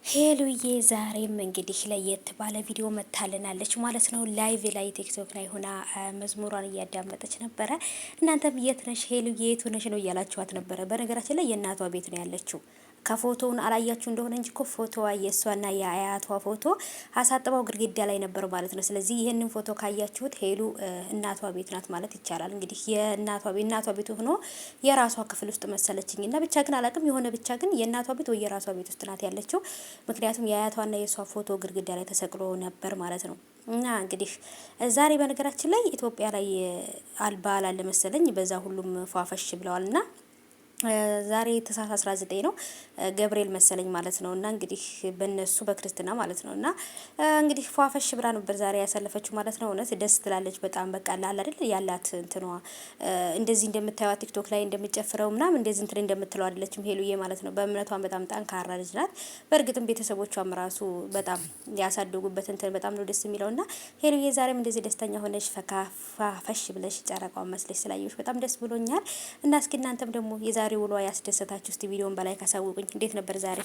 ሄሉዬ ዛሬም እንግዲህ ለየት ባለ ቪዲዮ መታልናለች ማለት ነው። ላይቭ ላይ ቲክቶክ ላይ ሆና መዝሙሯን እያዳመጠች ነበረ። እናንተም የት ነሽ ሄሉዬ የት ሆነሽ ነው እያላችኋት ነበረ። በነገራችን ላይ የእናቷ ቤት ነው ያለችው። ከፎቶውን አላያችሁ እንደሆነ እንጂ እኮ ፎቶዋ የእሷና የአያቷ ፎቶ አሳጥባው ግድግዳ ላይ ነበር ማለት ነው። ስለዚህ ይህንን ፎቶ ካያችሁት ሄሉ እናቷ ቤት ናት ማለት ይቻላል። እንግዲህ የእናቷ ቤት ሆኖ የራሷ ክፍል ውስጥ መሰለችኝ እና ብቻ ግን አላቅም የሆነ ብቻ ግን የእናቷ ቤት ወይ የራሷ ቤት ውስጥ ናት ያለችው። ምክንያቱም የአያቷና የእሷ ፎቶ ግድግዳ ላይ ተሰቅሎ ነበር ማለት ነው። እና እንግዲህ ዛሬ በነገራችን ላይ ኢትዮጵያ ላይ አልባል አለ መሰለኝ በዛ ሁሉም ፏፈሽ ብለዋልና ዛሬ ተሳስ 19 ነው ገብርኤል መሰለኝ ማለት ነው። እና እንግዲህ በነሱ በክርስትና ማለት ነው። እና እንግዲህ ፏፈሽ ብራ ነበር ዛሬ ያሳለፈችው ማለት ነው። እውነት ደስ ትላለች በጣም በቃ አለ አይደል ያላት እንትኗ እንደዚህ እንደምታዩት ቲክቶክ ላይ እንደምጨፍረው ምናምን እንደዚህ እንትን እንደምትለው አይደለችም ሄሉዬ ማለት ነው። በእምነቷን በጣም ጠንካራ ልጅ ናት። በእርግጥም ቤተሰቦቿም ራሱ በጣም ያሳደጉበት እንትን በጣም ነው ደስ የሚለውና ሄሉዬ ዛሬም እንደዚህ ደስተኛ ሆነሽ ፈካፋፈሽ ብለሽ ጨረቃውን መስለሽ ስላየሽ በጣም ደስ ብሎኛል። እና እስኪ እናንተም ደግሞ የዛሬ ውሎ ያስደሰታችሁ እስቲ ቪዲዮን በላይ ካሳውቁኝ። እንዴት ነበር ዛሬ?